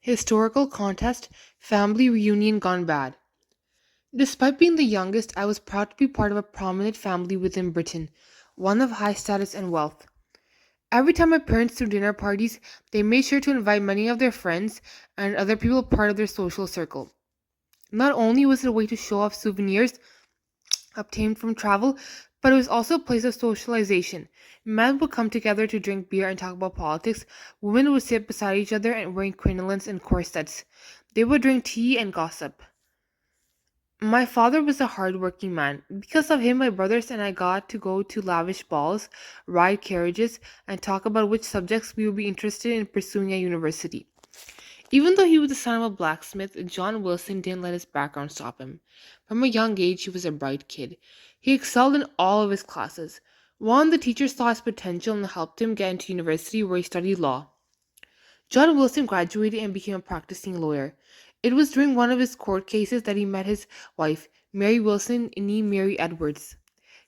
Historical contest, family reunion gone bad. Despite being the youngest, I was proud to be part of a prominent family within Britain, one of high status and wealth. Every time my parents threw dinner parties, they made sure to invite many of their friends and other people part of their social circle. Not only was it a way to show off souvenirs obtained from travel, but it was also a place of socialization. Men would come together to drink beer and talk about politics. Women would sit beside each other and wearing crinolines and corsets. They would drink tea and gossip. My father was a hard-working man. Because of him, my brothers and I got to go to lavish balls, ride carriages, and talk about which subjects we would be interested in pursuing at university. Even though he was the son of a blacksmith, John Wilson didn't let his background stop him. From a young age, he was a bright kid. He excelled in all of his classes. One of the teachers saw his potential and helped him get into university where he studied law. John Wilson graduated and became a practicing lawyer. It was during one of his court cases that he met his wife, Mary Wilson, née Mary Edwards.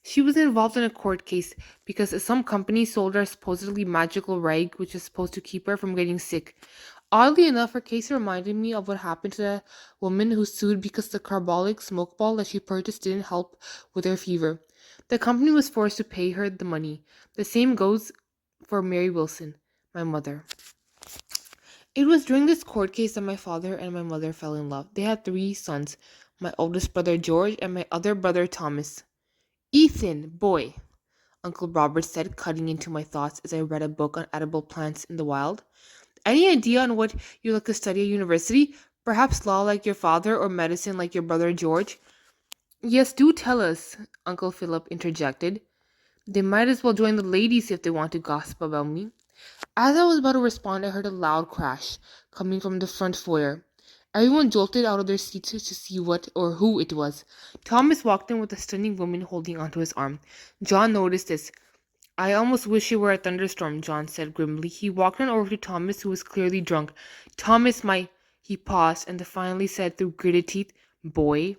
She was involved in a court case because some company sold her a supposedly magical rag which was supposed to keep her from getting sick. Oddly enough, her case reminded me of what happened to the woman who sued because the carbolic smoke ball that she purchased didn't help with her fever. The company was forced to pay her the money. The same goes for Mary Wilson, my mother. It was during this court case that my father and my mother fell in love. They had three sons, my oldest brother George and my other brother Thomas. Ethan, boy, Uncle Robert said, cutting into my thoughts as I read a book on edible plants in the wild. Any idea on what you'd like to study at university? Perhaps law like your father or medicine like your brother George? Yes, do tell us, Uncle Philip interjected. They might as well join the ladies if they want to gossip about me. As I was about to respond, I heard a loud crash coming from the front foyer. Everyone jolted out of their seats to see what or who it was. Thomas walked in with a stunning woman holding onto his arm. John noticed this. I almost wish it were a thunderstorm, John said grimly. He walked on over to Thomas, who was clearly drunk. Thomas, my... He paused and finally said through gritted teeth, Boy,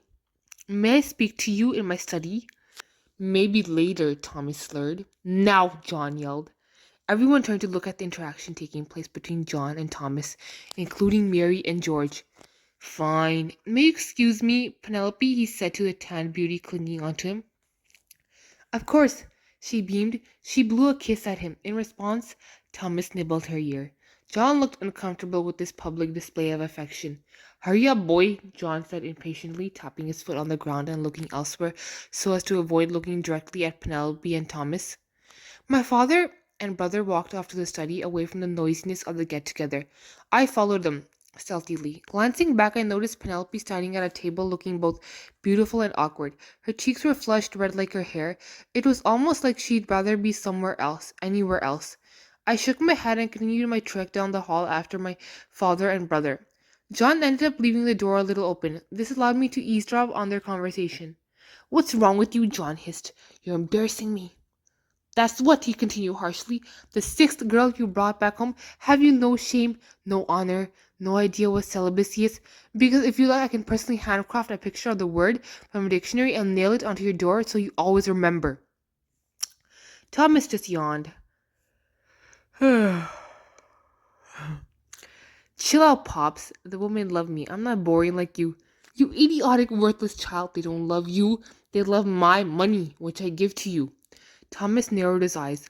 may I speak to you in my study? Maybe later, Thomas slurred. Now, John yelled. Everyone turned to look at the interaction taking place between John and Thomas, including Mary and George. Fine. May you excuse me, Penelope, he said to the tanned beauty clinging onto him. Of course, she beamed. She blew a kiss at him. In response, Thomas nibbled her ear. John looked uncomfortable with this public display of affection. Hurry up, boy, John said impatiently, tapping his foot on the ground and looking elsewhere so as to avoid looking directly at Penelope and Thomas. My father and brother walked off to the study, away from the noisiness of the get-together. I followed them stealthily. Glancing back, I noticed Penelope standing at a table looking both beautiful and awkward. Her cheeks were flushed red like her hair. It was almost like she'd rather be somewhere else, anywhere else. I shook my head and continued my trek down the hall after my father and brother. John ended up leaving the door a little open. This allowed me to eavesdrop on their conversation. What's wrong with you? John hissed. You're embarrassing me. That's what, he continued harshly. The sixth girl you brought back home. Have you no shame, no honor, no idea what celibacy is? Because if you like, I can personally handcraft a picture of the word from a dictionary and nail it onto your door so you always remember. Thomas just yawned. Chill out, Pops. The women love me. I'm not boring like you. You idiotic, worthless child. They don't love you. They love my money, which I give to you. Thomas narrowed his eyes.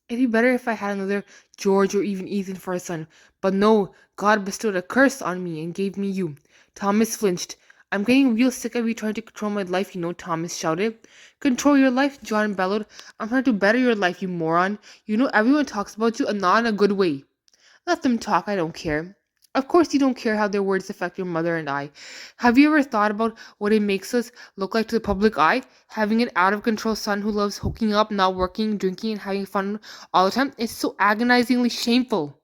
It'd be better if I had another George or even Ethan for a son. But no, God bestowed a curse on me and gave me you. Thomas flinched. I'm getting real sick of you trying to control my life, Thomas shouted. Control your life? John bellowed. I'm trying to better your life, you moron. You know everyone talks about you and not in a good way. Let them talk, I don't care. Of course you don't care how their words affect your mother and I. Have you ever thought about what it makes us look like to the public eye? Having an out-of-control son who loves hooking up, not working, drinking, and having fun all the time is so agonizingly shameful.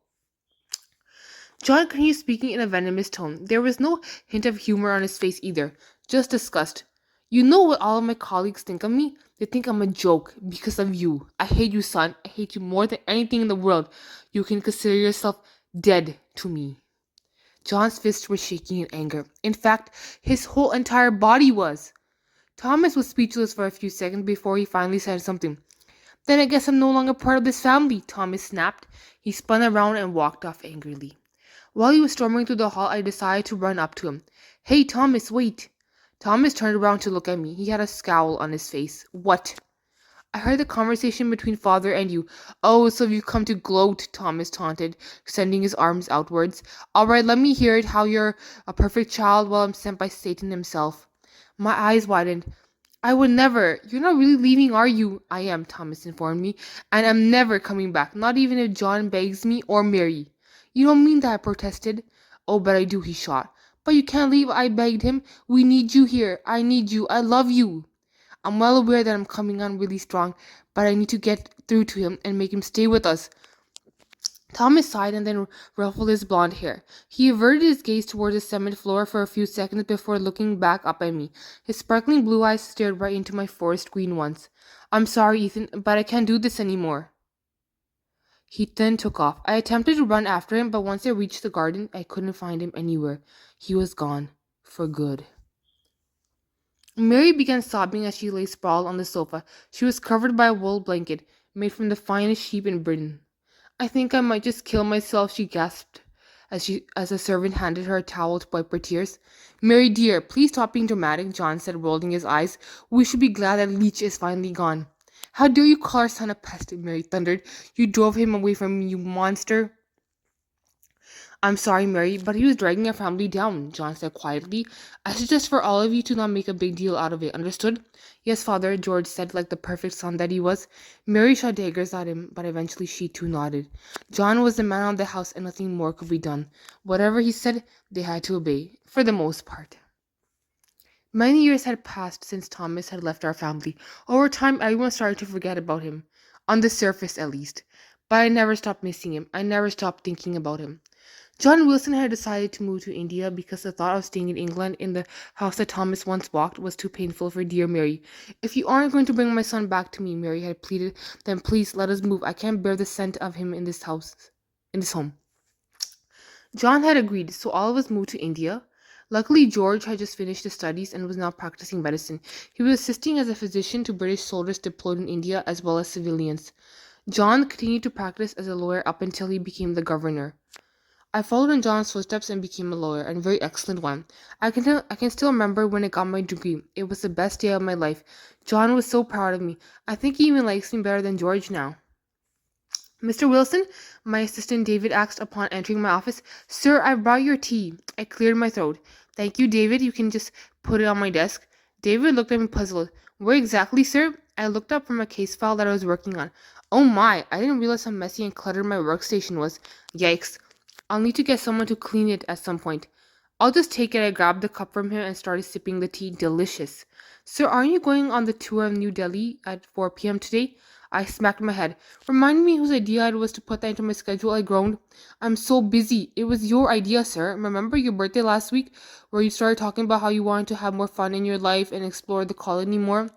John continued speaking in a venomous tone. There was no hint of humor on his face either, just disgust. You know what all of my colleagues think of me? They think I'm a joke because of you. I hate you, son. I hate you more than anything in the world. You can consider yourself dead to me. John's fists were shaking in anger. In fact, his whole entire body was. Thomas was speechless for a few seconds before he finally said something. Then I guess I'm no longer part of this family, Thomas snapped. He spun around and walked off angrily. While he was storming through the hall, I decided to run up to him. Hey, Thomas, wait. Thomas turned around to look at me. He had a scowl on his face. What? I heard the conversation between father and you. Oh, so you come to gloat, Thomas taunted, extending his arms outwards. All right, let me hear it, how you're a perfect child while I'm sent by Satan himself. My eyes widened. I would never. You're not really leaving, are you? I am, Thomas informed me, and I'm never coming back, not even if John begs me or Mary. You don't mean that, I protested. Oh, but I do, he shot. But you can't leave, I begged him. We need you here. I need you. I love you. I'm well aware that I'm coming on really strong, but I need to get through to him and make him stay with us. Thomas sighed and then ruffled his blonde hair. He averted his gaze towards the cement floor for a few seconds before looking back up at me. His sparkling blue eyes stared right into my forest green ones. I'm sorry, Ethan, but I can't do this anymore. He then took off. I attempted to run after him, but once I reached the garden, I couldn't find him anywhere. He was gone. For good. Mary began sobbing as she lay sprawled on the sofa. She was covered by a wool blanket made from the finest sheep in Britain. I think I might just kill myself, she gasped as a servant handed her a towel to wipe her tears. Mary dear, please stop being dramatic, John said, rolling his eyes. We should be glad that Leech is finally gone. How dare you call our son a pest, Mary thundered. You drove him away from me, you monster. I'm sorry, Mary, but he was dragging our family down, John said quietly. I suggest for all of you to not make a big deal out of it, understood? Yes, father, George said like the perfect son that he was. Mary shot daggers at him, but eventually she too nodded. John was the man of the house and nothing more could be done. Whatever he said, they had to obey, for the most part. Many years had passed since Thomas had left our family. Over time, everyone started to forget about him. On the surface, at least. But I never stopped missing him. I never stopped thinking about him. John Wilson had decided to move to India because the thought of staying in England in the house that Thomas once walked was too painful for dear Mary. If you aren't going to bring my son back to me, Mary had pleaded, then please let us move. I can't bear the scent of him in this home. John had agreed, so all of us moved to India. Luckily, George had just finished his studies and was now practicing medicine. He was assisting as a physician to British soldiers deployed in India as well as civilians. John continued to practice as a lawyer up until he became the governor. I followed in John's footsteps and became a lawyer, and a very excellent one. I can still remember when I got my degree. It was the best day of my life. John was so proud of me. I think he even likes me better than George now. Mr. Wilson, my assistant David asked upon entering my office. Sir, I brought your tea. I cleared my throat. Thank you, David. You can just put it on my desk. David looked at me puzzled. Where exactly, sir? I looked up from a case file that I was working on. Oh my, I didn't realize how messy and cluttered my workstation was. Yikes. I'll need to get someone to clean it at some point. I'll just take it. I grabbed the cup from him and started sipping the tea. Delicious. Sir, aren't you going on the tour of New Delhi at 4 p.m. today? I smacked my head. Remind me whose idea it was to put that into my schedule, I groaned. I'm so busy. It was your idea, sir. Remember your birthday last week where you started talking about how you wanted to have more fun in your life and explore the colony more?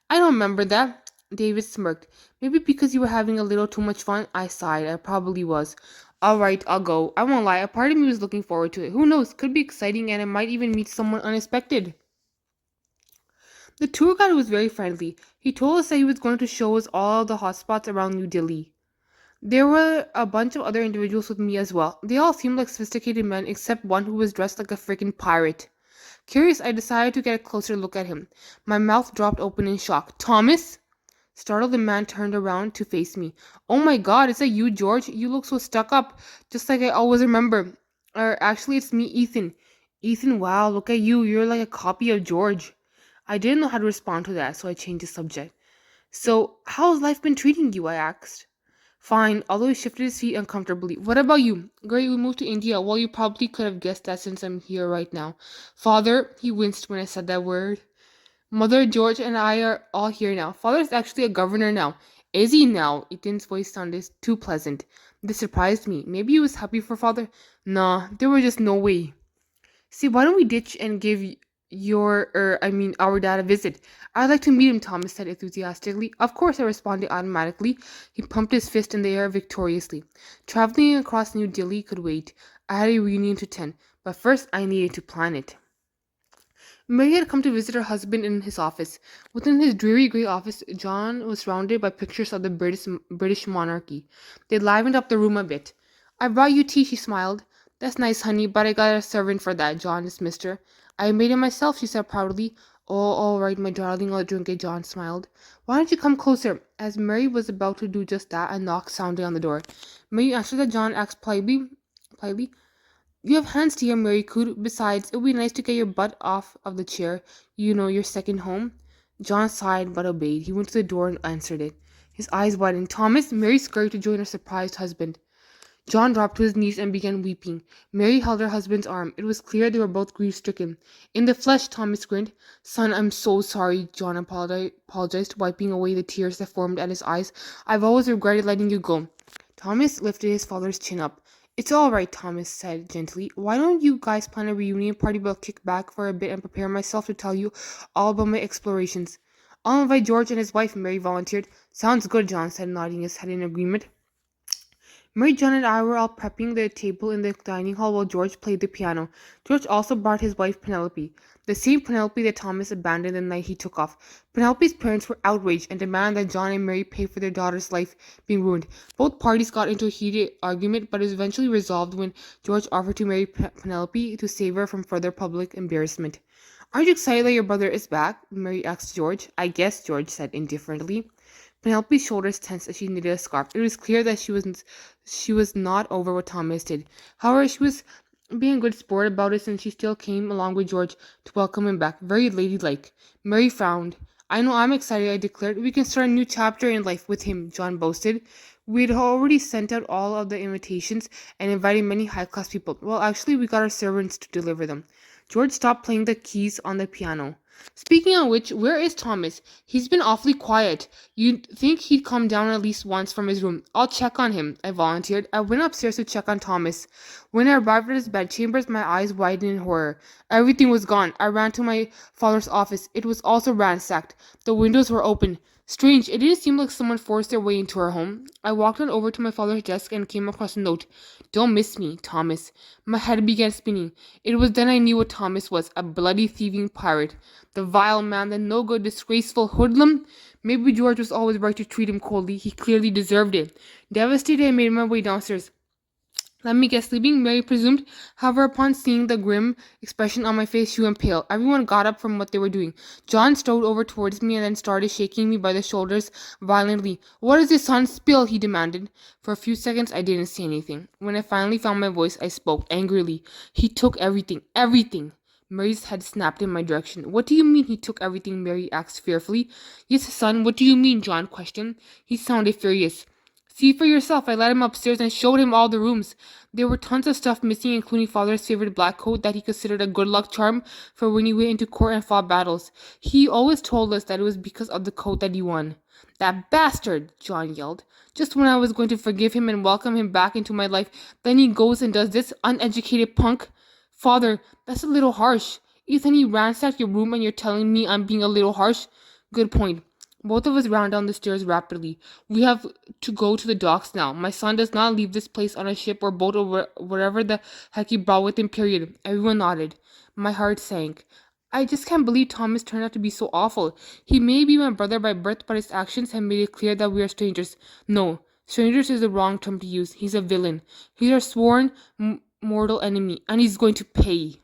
I don't remember that. David smirked. Maybe because you were having a little too much fun? I sighed. I probably was. All right, I'll go. I won't lie. A part of me was looking forward to it. Who knows? Could be exciting and I might even meet someone unexpected. The tour guide was very friendly. He told us that he was going to show us all the hotspots around New Delhi. There were a bunch of other individuals with me as well. They all seemed like sophisticated men except one who was dressed like a freaking pirate. Curious, I decided to get a closer look at him. My mouth dropped open in shock. Thomas? Startled, the man turned around to face me. Oh my god, is that you, George? You look so stuck up, just like I always remember. Actually, it's me, Ethan. Ethan, wow, look at you. You're like a copy of George. I didn't know how to respond to that, so I changed the subject. So, how's life been treating you? I asked. Fine, although he shifted his feet uncomfortably. What about you? Great, we moved to India. Well, you probably could have guessed that since I'm here right now. Father, he winced when I said that word. Mother, George, and I are all here now. Father's actually a governor now. Is he now? Ethan's voice sounded too pleasant. This surprised me. Maybe he was happy for father? Nah, there was just no way. See, why don't we ditch and give our dad a visit? I'd like to meet him, Thomas said enthusiastically. Of course, I responded automatically. He pumped his fist in the air victoriously. Traveling across New Delhi could wait. I had a reunion to attend, but first I needed to plan it. Mary had come to visit her husband in his office. Within his dreary grey office, John was surrounded by pictures of the British monarchy. They livened up the room a bit. I brought you tea, she smiled. That's nice, honey, but I got a servant for that, John dismissed her. I made it myself, she said proudly. Oh, all right, my darling, I'll drink it, John smiled. Why don't you come closer? As Mary was about to do just that, a knock sounded on the door. Mary answered that John asked politely. You have hands to your Mary cooed. Besides, it would be nice to get your butt off of the chair. You know, your second home. John sighed but obeyed. He went to the door and answered it. His eyes widened. Thomas, Mary scurried to join her surprised husband. John dropped to his knees and began weeping. Mary held her husband's arm. It was clear they were both grief-stricken. In the flesh, Thomas grinned. Son, I'm so sorry, John apologized, wiping away the tears that formed at his eyes. I've always regretted letting you go. Thomas lifted his father's chin up. It's all right, Thomas said gently. Why don't you guys plan a reunion party? We'll kick back for a bit and prepare myself to tell you all about my explorations. I'll invite George and his wife, Mary volunteered. Sounds good, John said, nodding his head in agreement. Mary, John, and I were all prepping the table in the dining hall while George played the piano. George also brought his wife Penelope, the same Penelope that Thomas abandoned the night he took off. Penelope's parents were outraged and demanded that John and Mary pay for their daughter's life being ruined. Both parties got into a heated argument, but it was eventually resolved when George offered to marry Penelope to save her from further public embarrassment. Aren't you excited that your brother is back? Mary asked George. I guess, George said indifferently. Penelope's shoulders tensed as she knitted a scarf. It was clear that she was not over what Thomas did. However, she was being a good sport about it since she still came along with George to welcome him back. Very ladylike. Mary frowned. I know I'm excited, I declared. We can start a new chapter in life with him, John boasted. We'd already sent out all of the invitations and invited many high-class people. Well, actually, we got our servants to deliver them. George stopped playing the keys on the piano. Speaking of which, where is Thomas? He's been awfully quiet. You'd think he'd come down at least once from his room. I'll check on him, I volunteered. I went upstairs to check on Thomas. When I arrived at his bedchambers, my eyes widened in horror. Everything was gone. I ran to my father's office. It was also ransacked. The windows were open. Strange, it didn't seem like someone forced their way into our home. I walked on over to my father's desk and came across a note. Don't miss me, Thomas. My head began spinning. It was then I knew what Thomas was, a bloody thieving pirate. The vile man, the no-good, disgraceful hoodlum. Maybe George was always right to treat him coldly. He clearly deserved it. Devastated, I made my way downstairs. Let me guess, sleeping, Mary presumed. However, upon seeing the grim expression on my face, she went pale. Everyone got up from what they were doing. John strode over towards me and then started shaking me by the shoulders violently. What is this, son? Spill, he demanded. For a few seconds, I didn't say anything. When I finally found my voice, I spoke angrily. He took everything. Everything. Mary's head snapped in my direction. What do you mean he took everything? Mary asked fearfully. Yes, son, what do you mean? John questioned. He sounded furious. See for yourself. I led him upstairs and showed him all the rooms. There were tons of stuff missing, including father's favorite black coat that he considered a good luck charm for when he went into court and fought battles. He always told us that it was because of the coat that he won. That bastard! John yelled. Just when I was going to forgive him and welcome him back into my life, then he goes and does this, uneducated punk. Father, that's a little harsh. Ethan, he ransacked your room and you're telling me I'm being a little harsh? Good point. Both of us ran down the stairs rapidly. We have to go to the docks now. My son does not leave this place on a ship or boat or wherever the heck he brought with him, period. Everyone nodded. My heart sank. I just can't believe Thomas turned out to be so awful. He may be my brother by birth, but his actions have made it clear that we are strangers. No, strangers is the wrong term to use. He's a villain. He's our sworn mortal enemy, and he's going to pay.